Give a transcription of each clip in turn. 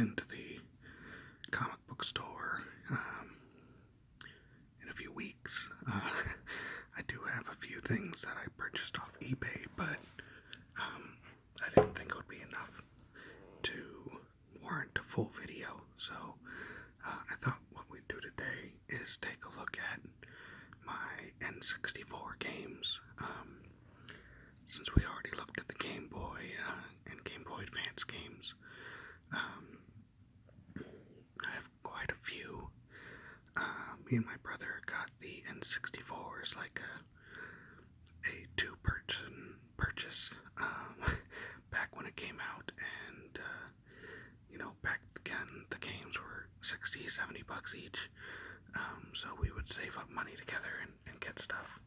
been to the comic book store in a few weeks. I do have a few things that I purchased off eBay, but I didn't think it would be enough to warrant a full video, so I thought what we'd do today is take a look at my N64 games. Since we already looked at the Game Boy and Game Boy Advance games, I have quite a few. Me and my brother got the N64 as like a two-person purchase back when it came out, and back then the games were $60-$70 each, so we would save up money together and get stuff.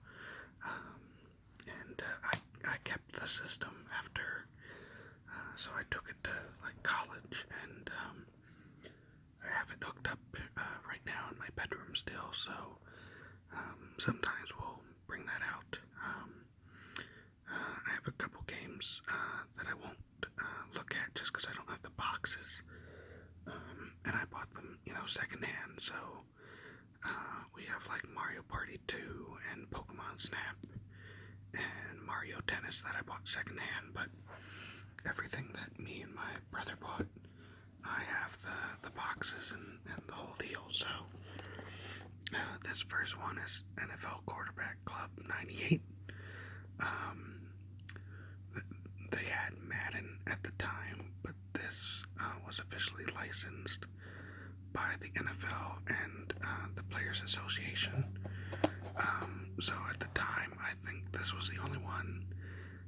I kept the system after, so I took it to like college, and I have it hooked up right now in my bedroom still, so sometimes we'll bring that out. I have a couple games that I won't look at just because I don't have the boxes, and I bought them, secondhand, so we have like Mario Party 2 and Pokemon Snap and Mario Tennis that I bought secondhand, but everything that me and my brother bought, I have the boxes and the whole deal. So this first one is NFL Quarterback Club 98. They had Madden at the time, but this was officially licensed by the NFL and the Players Association. So at the time, I think this was the only one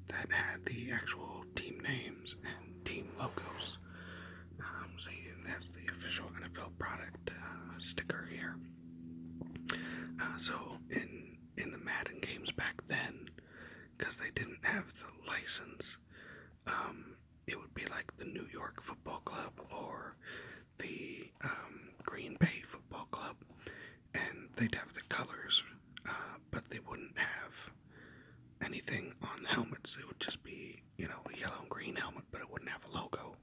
that had the actual team names and team logos. So that's the official NFL product sticker here. So in the Madden games back then, because they didn't have the license, it would be like the New York Football Club or the Green Bay Football Club, and they'd have the colors, but they wouldn't have anything on the helmets. It would just be, a yellow and green helmet, but it wouldn't have a logo.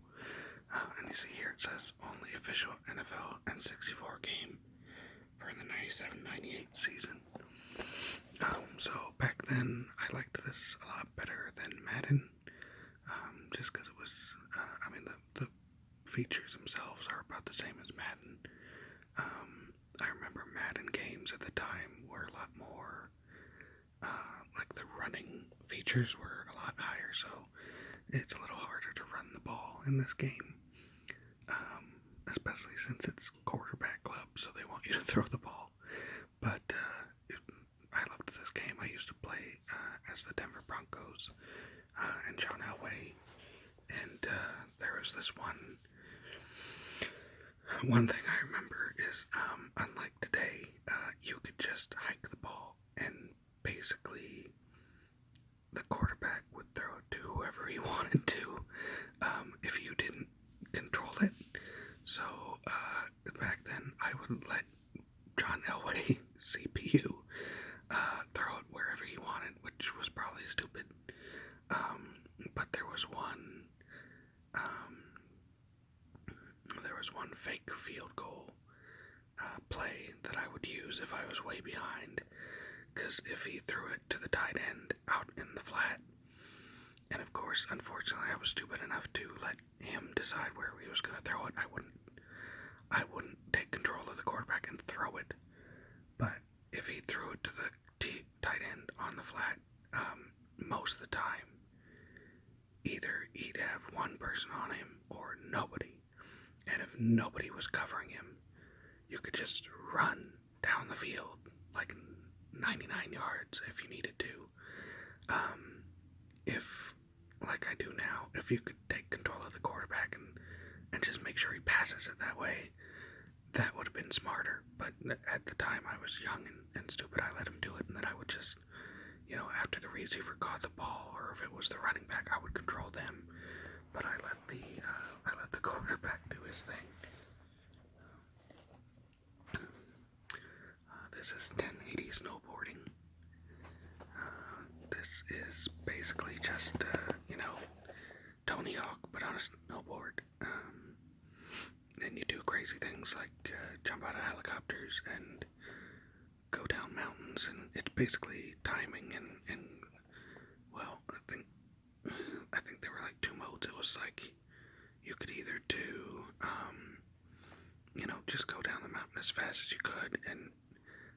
And you see here it says only official NFL N64 game for the 97-98 season. So back then I liked this a lot better than Madden, just because it was, the features themselves are about the same as Madden. I remember Madden games at the time were a lot more, like the running features were a lot higher, so it's a little harder to run the ball in this game, especially since it's quarterback club, so they want you to throw the ball. But I loved this game. I used to play as the Denver Broncos and John Elway, and there was this one thing I remember is, unlike today, you could just hike the ball, and basically the quarterback would throw it to whoever he wanted to, if you didn't control it. So back then I would let John Elway, CPU, throw it wherever he wanted, which was probably stupid. But there was one fake field goal play that I would use if I was way behind, because if he threw it to the tight end out in the flat, and of course, unfortunately, I was stupid enough to let him decide where he was going to throw it, I wouldn't take control of the quarterback and throw it. But if he threw it to the tight end on the flat, most of the time, either he'd have one person on him or nobody. And if nobody was covering him, you could just run down the field like 99 yards if you needed to. If, like I do now, if you could take control of the quarterback and just make sure he passes it that way, that would have been smarter. But at the time I was young and stupid, I let him do it, and then I would just, after the receiver caught the ball, or if it was the running back, I would control them. But I let the quarterback do his thing. This is 1080 snowboarding. This is basically just, Tony Hawk, but on a snowboard. crazy things like jump out of helicopters and go down mountains, and it's basically timing and well, I think there were like two modes. It was like you could either do just go down the mountain as fast as you could, and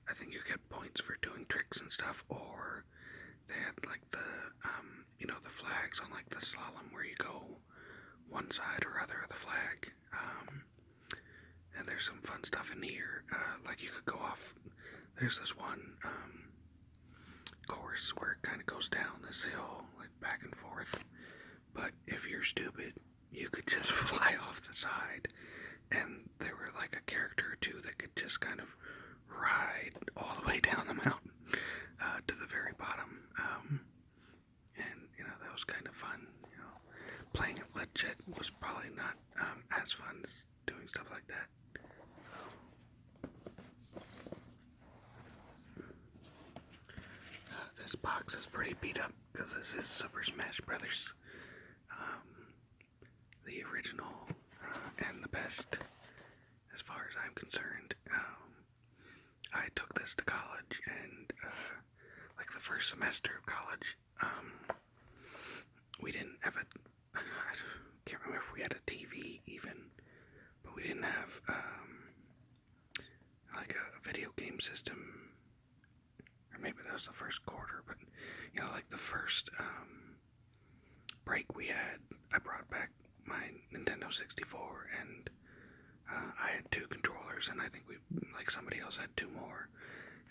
I think you get points for doing tricks and stuff, or they had like the the flags on like the slalom where you go one side or other of the flag. And there's some fun stuff in here. Like you could go off. There's this one course where it kind of goes down this hill, like back and forth. But if you're stupid, you could just fly off the side. And there were like a character or two that could just kind of ride all the way down the mountain to the very bottom. And that was kind of fun. Playing it legit was probably not as fun as doing stuff like that. This box is pretty beat up because this is Super Smash Brothers, the original and the best, as far as I'm concerned. I took this to college, and like the first semester of college, we didn't have I can't remember if we had a TV even, but we didn't have like a video game system, or maybe that was the first quarter, but like the first break we had, I brought back my Nintendo 64, and I had two controllers, and I think like somebody else had two more,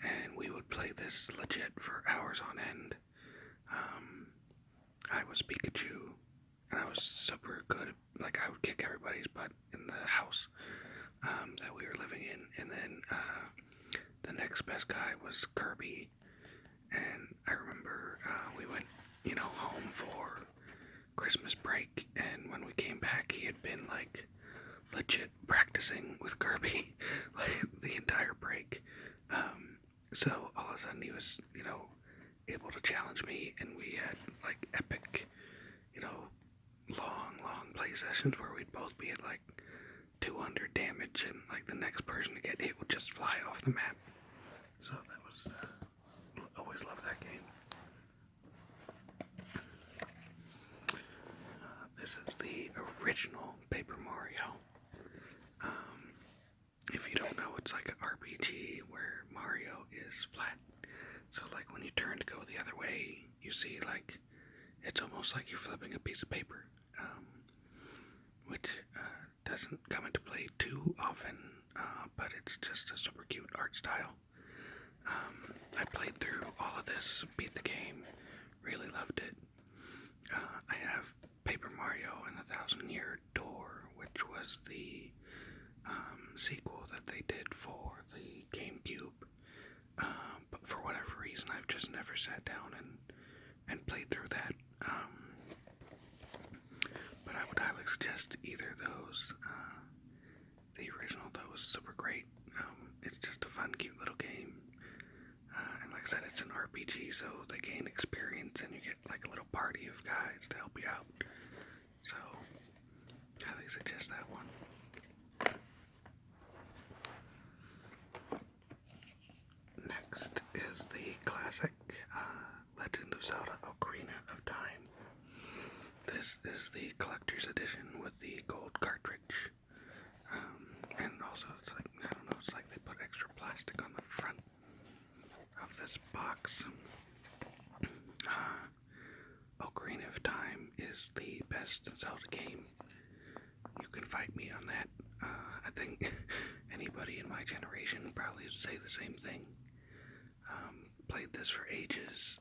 and we would play this legit for hours on end. I was Pikachu, and I was super good. Like, I would kick everybody's butt in the house that we were living in, and then the next best guy was Kirby, and I remember we went, home for Christmas break, and when we came back, he had been, like, legit practicing with Kirby, like, the entire break. So all of a sudden he was, able to challenge me, and we had, like, epic, long play sessions where we'd both be at, like, 200 damage, and, like, the next person to get hit would just fly off the map. So that was, always loved that game. This is the original Paper Mario. If you don't know, it's like an RPG where Mario is flat. So, like, when you turn to go the other way, you see, like, it's almost like you're flipping a piece of paper, which doesn't come into play too often, but it's just a super cute art style. I played through all of this, beat the game, really loved it. I have Paper Mario and the Thousand Year Door, which was the sequel that they did for the GameCube. But for whatever reason, I've just never sat down and played through that. But I would highly suggest either of those. The original, though, is super great. It's just a fun, cute little game. And like I said, it's an RPG, so they gain experience, and you get like a little party of guys to help you out. So, highly suggest that one. Next is the classic Legend of Zelda Ocarina of Time. This is the collector's edition with the gold cartridge. And also, it's like, I don't know, it's like they put extra plastic on the front of this box. Ocarina of Time is the best Zelda game. You can fight me on that. I think anybody in my generation probably would say the same thing. Played this for ages.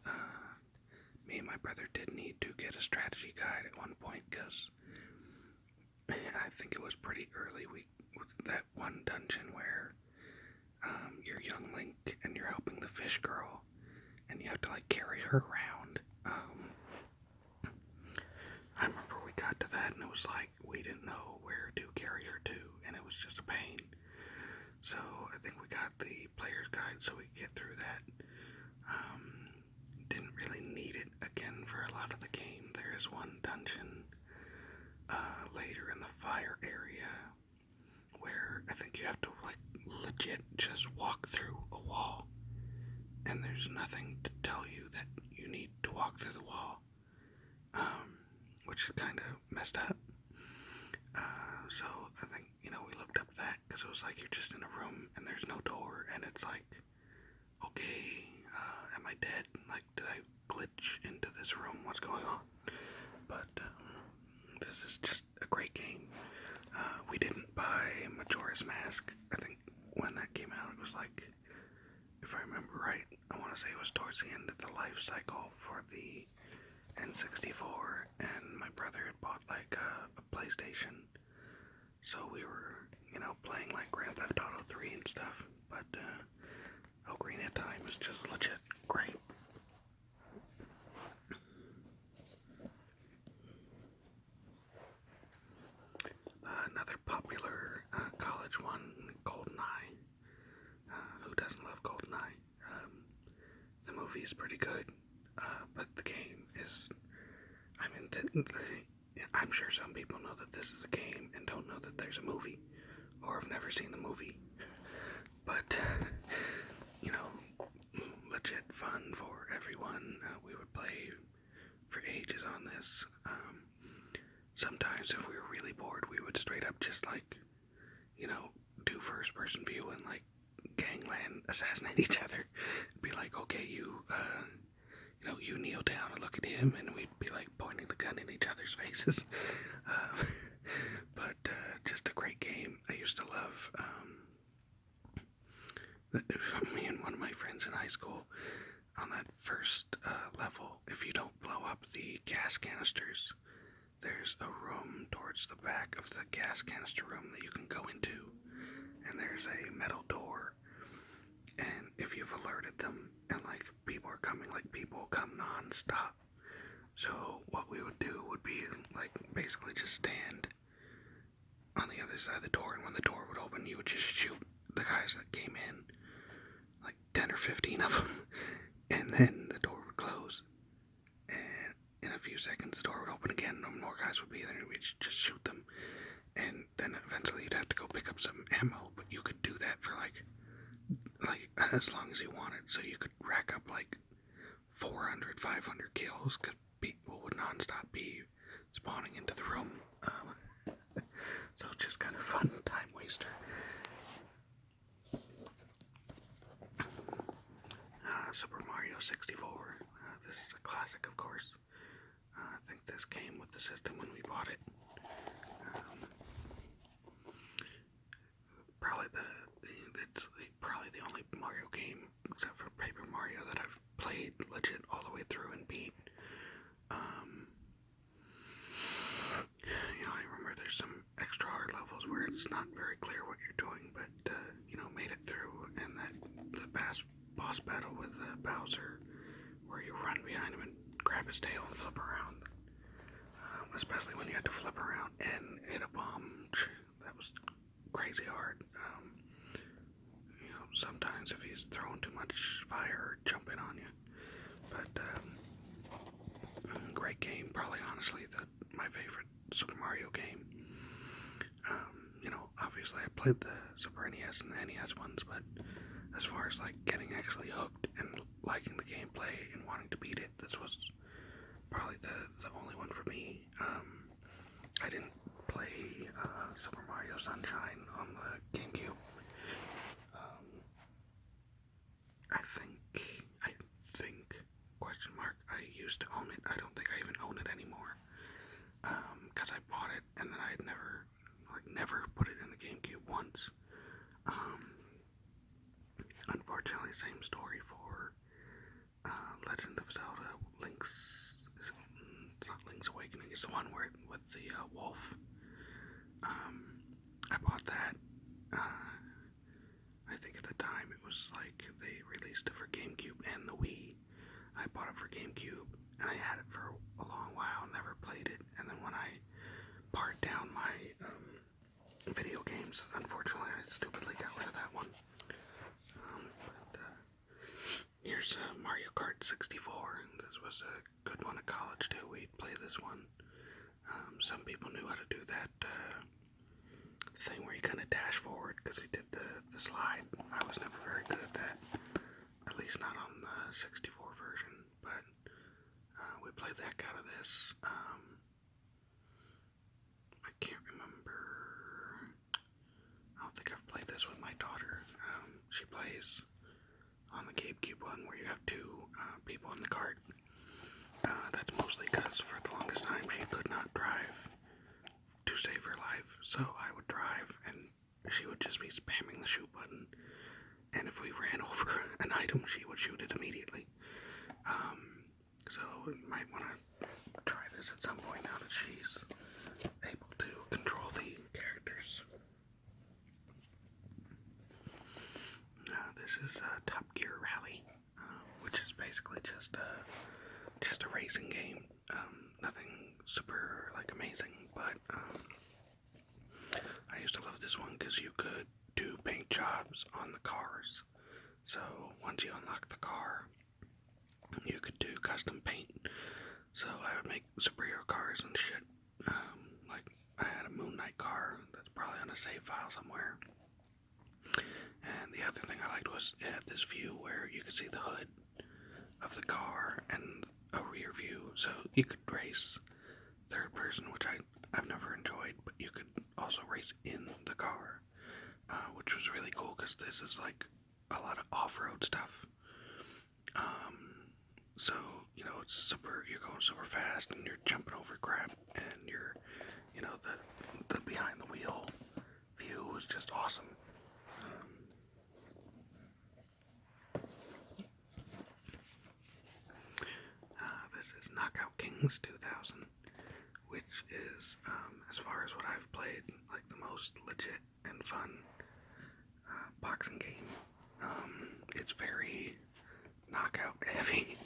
Me and my brother did need to get a strategy guide at one point because I think it was pretty early. That one dungeon where you're young Link and you're helping the fish girl and you have to like carry her around. I remember we got to that and it was like we didn't know where to carry her to, and it was just a pain. So I think we got the player's guide so we could get through that. Didn't really need it again for a lot of the game. There is one dungeon later in the fire area where legit just walk through a wall, and there's nothing to tell you that you need to walk through the wall, which is kind of messed up. So I think, we looked up that because it was like you're just in a room and there's no door, and it's like, okay, am I dead? Like, did I glitch into this room? What's going on? But this is just a great game. We didn't buy Majora's Mask. I think when that came out, it was like, if I remember right, I want to say it was towards the end of the life cycle for the N64, and my brother had bought like a PlayStation, so we were, playing like Grand Theft Auto 3 and stuff, but Ocarina of Time is just legit great. Another popular college one, Goldeneye. Who doesn't love Goldeneye? The movie is pretty good, but the game is, I'm sure some people know that this is a game and don't know that there's a movie, or have never seen the movie, but, legit fun for everyone. We would play for ages on this. Sometimes if we were really bored, we would straight up just like, do first person view and like gangland assassinate each other. Be like, okay, you kneel down and look at him, and we'd be like pointing the gun in each other's faces. But just a great game. I used to love me and one of my friends in high school on that first level. If you don't blow up the gas canisters, there's a room towards the back of the gas canister room that you can go into, and there's a metal door, and if you've alerted them and like people are coming, like people come non-stop. So what we would do would be like basically just stand on the other side of the door, and when the door would open, you would just shoot the guys that came in, like 10 or 15 of them, and then the door would close, and in a few seconds the door would open again, no more guys would be there, and we'd just shoot them, and then eventually you'd have to go pick up some ammo, but you could do that for like as long as you wanted, so you could rack up like 400, 500 kills, because people would non-stop be spawning into the room. So just kind of fun time waster. Super Mario 64. This is a classic, of course. I think this came with the system when we bought it. It's probably the only Mario game, except for Paper Mario, that I've played legit all the way through and beat. I remember there's some extra hard levels where it's not very clear what you're doing, but made it through, and the boss battle with Bowser, where you run behind him and grab his tail and flip around. Especially when you had to flip around and hit a bomb, that was crazy hard. Sometimes if he's throwing too much fire or jumping on you. But great game, probably honestly my favorite Super Mario game. Obviously I played the Super NES and the NES ones, but as far as like getting actually hooked and liking the gameplay and wanting to beat it, this was probably the only one for me. I didn't play Super Mario Sunshine on the GameCube. I think, question mark, I used to own it. I don't think I even own it anymore. Because I bought it and then I had never put it in the GameCube once. Unfortunately, same story for Legend of Zelda it's not Link's Awakening, it's the one with the wolf. I bought that. I think at the time it was like they released it for GameCube and the Wii. I bought it for GameCube and I had it for a long while, never played it, and then when I pared down my video games, unfortunately I stupidly got rid of that one. Here's Mario Kart 64. This was a good one at college too. We'd play this one. Some people knew how to do that thing where you kind of dash forward because he did the slide. was never very good at that. At least not on the 64 version. But we played the heck out of this. I can't remember. I don't think I've played this with my daughter. She plays on the GameCube one where you have two people in the cart. That's mostly because for the longest time she could not drive to save her life, so I would drive and she would just be spamming the shoot button, and if we ran over an item she would shoot it immediately. So we might want to try this at some point now that she's able to control the characters. This is Top Gear Rally, which is basically just a racing game. Nothing super amazing, but I used to love this one because you could do paint jobs on the cars. So once you unlock the car, you could do custom paint. So I would make superhero cars and shit. I had a Moon Knight car that's probably on a save file somewhere. And the other thing I liked was it had this view where you could see the hood of the car and a rear view, so you could race third person, which I've never enjoyed, but you could also race in the car, which was really cool because this is a lot of off-road stuff. So it's you're going super fast and you're jumping over crap, and you're the behind the wheel view was just awesome. This is Knockout Kings 2000, which is, as far as what I've played, the most legit and fun boxing game. It's very knockout heavy.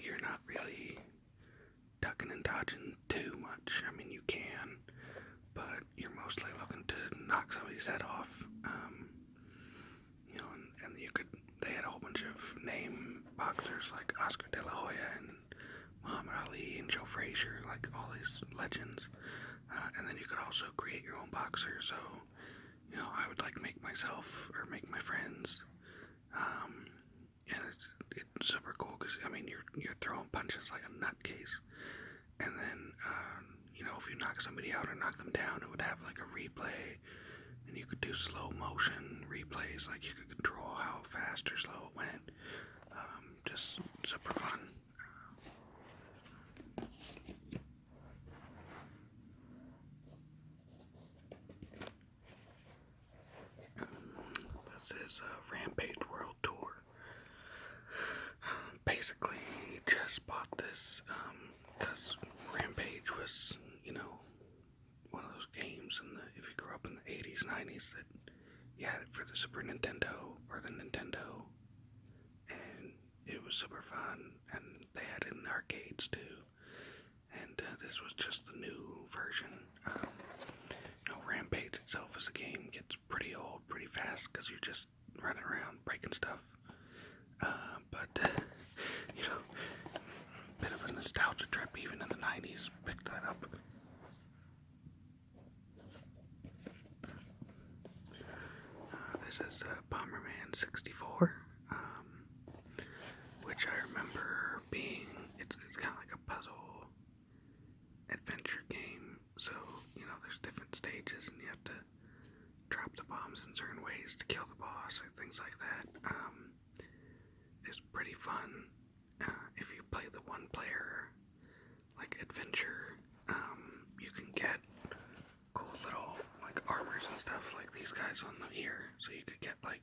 You're not really ducking and dodging too much. I mean, you can, but you're mostly looking to knock somebody's head off. And they had a whole bunch of name boxers like Oscar De La Hoya and Muhammad Ali and Joe Frazier, all these legends. And then you could also create your own boxer. So, I would make myself or make my friends. And it's super cool because you're throwing punches like a nutcase. And then if you knock somebody out or knock them down, it would have a replay. And you could do slow motion replays, you could control how fast or slow it went. Just super fun. This is Rampage World Tour. Basically, just bought this because Rampage was, one of those games if you grew up in the 80s, 90s, that you had it for the Super Nintendo or the Nintendo, and it was super fun, and they had it in the arcades too, and this was just the new version. Rampage itself as a game gets pretty old pretty fast because you're just running around breaking stuff, but a bit of a nostalgia trip even in the 90s, picked that up. This is Bomberman 64, which I remember being, it's kind of like a puzzle adventure game, so, there's different stages and you have to drop the bombs in certain ways to kill the boss or things like that. It's pretty fun. If you play the one-player, adventure, you can get cool little, armors and stuff like these guys on here, so you could get, that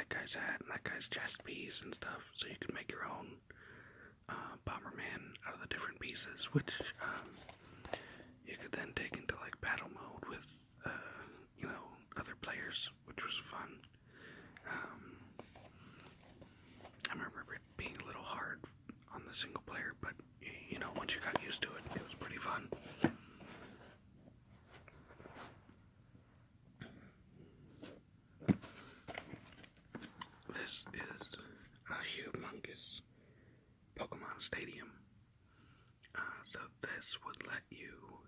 guy's hat and that guy's chest piece and stuff, so you could make your own Bomberman out of the different pieces, which, you could then take into, battle mode with, other players, which was fun. I remember it being a little hard on the single player, but, once you got used to it, it was pretty fun. This is a humongous Pokemon Stadium. So this would let you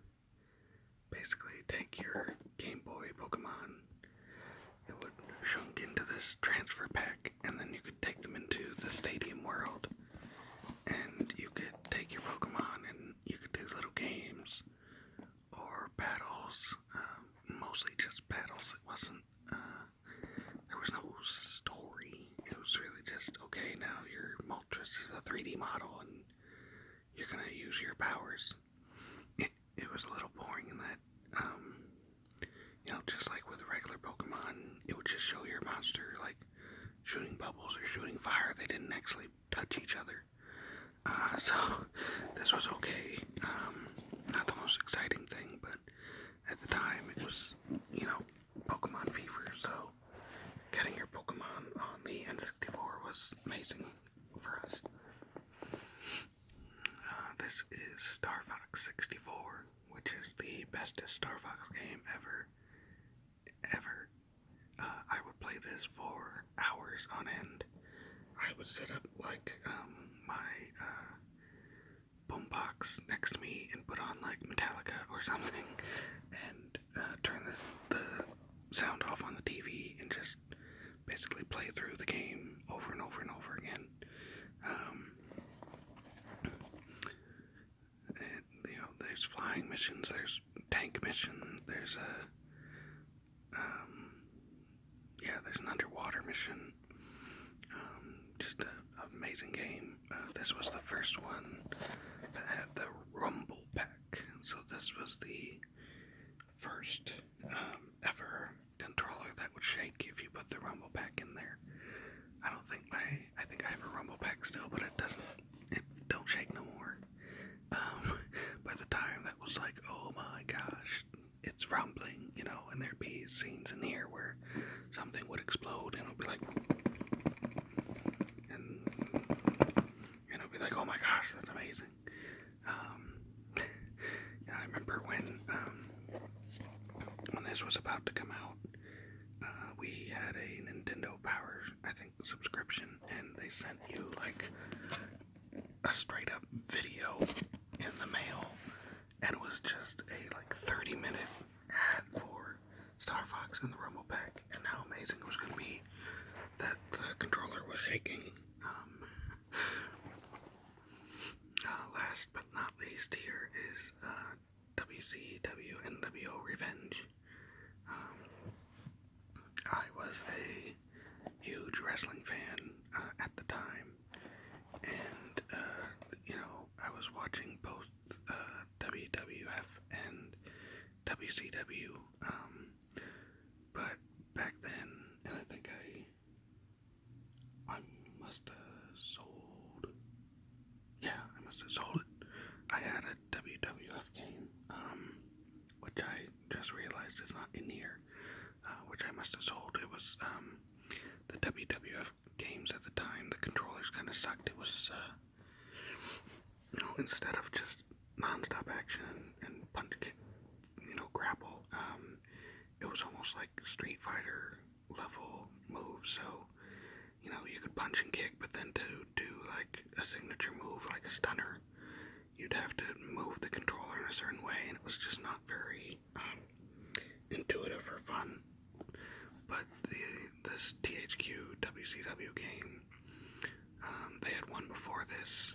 basically take your Game Boy Pokemon. It would shrink into this this transfer pack, and then you could take them into the stadium world, and you could take your Pokemon, and you could do little games or battles. Mostly just battles. It wasn't. There was no story. It was really just, okay, now your Moltres is a 3D model, and you're gonna use your powers. It was a little boring in that, just like with regular Pokemon, it would just show your monster, like, shooting bubbles or shooting fire. They didn't actually touch each other. So, this was okay. Not the most exciting thing, but at the time, it was, Pokemon fever, so getting your Pokemon on the N64 was amazing for us. This is Star Fox 64, which is the bestest Star Fox game ever. I would play this for hours on end. I would set up my boombox next to me and put on like Metallica or something, and turn the sound off on the TV and just basically play through the game over and over and over again. There's flying missions, there's tank missions, there's there's an underwater mission. Just an amazing game. This was the first one that had the Rumble Pack. So this was the first ever controller that would shake if you put the Rumble Pack in there. I think I have a Rumble Pack still, but it don't shake no more. By the time that was like, oh my gosh, it's rumbling, and there'd be scenes in here where something would explode and it would be like, and it would be like, oh my gosh, that's amazing. I remember when this was about to come out, we had a Nintendo Power, I think, subscription, and they sent you like a straight up video in the mail, and it was just a like 30-minute ad for Star Fox and the Rumble Pack, and how amazing it was going to be that the controller was shaking. Last but not least, here is WCW NWO Revenge. I was a huge wrestling fan at the time, and I was watching both WWF and WCW, but back then, and I think I must have sold, I must have sold it. I had a WWF game, which I just realized is not in here, which I must have sold. It was, the WWF games at the time, the controllers kind of sucked. It was, instead of just non-stop action and punch, kick, grapple, it was almost like Street Fighter level moves. So, you could punch and kick, but then to do like a signature move, like a stunner, you'd have to move the controller in a certain way, and it was just not very intuitive or fun. But this THQ WCW game, they had one before this,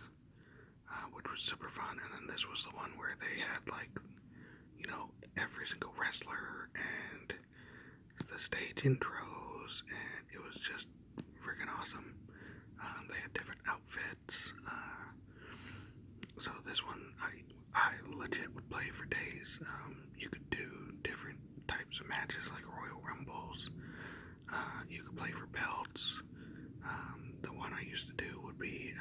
which was super fun, and then this was the one where they had like, every single wrestler and the stage intros, and it was just freaking awesome. They had different outfits, so this one I legit would play for days. You could do different types of matches like Royal Rumbles. You could play for belts. The one I used to do would be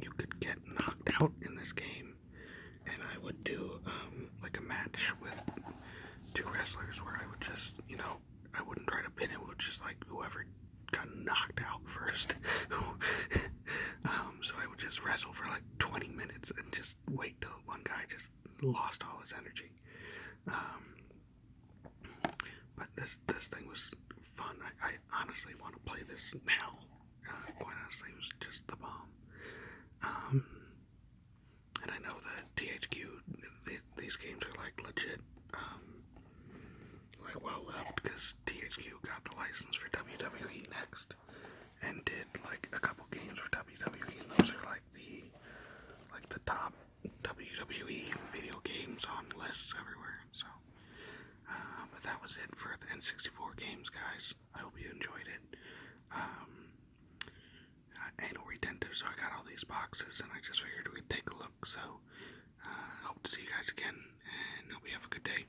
you could get knocked out in this game, and I would do like a match with two wrestlers where I would just, I wouldn't try to pin it. It would just like whoever got knocked out first. So I would just wrestle for like 20 minutes and just wait till one guy just lost all his energy. But this thing was fun. I honestly want to play this now. Quite honestly, it was just the bomb. And I know that THQ, these games are like legit, like because THQ got the license for WWE next, and did like a couple games for WWE, and those are like the top WWE video games on lists everywhere. So, but that was it for the N64 games, guys. I hope you enjoyed it. Anal retentive, so I got all these boxes, and I just figured we'd take a look. So, hope to see you guys again, and hope you have a good day.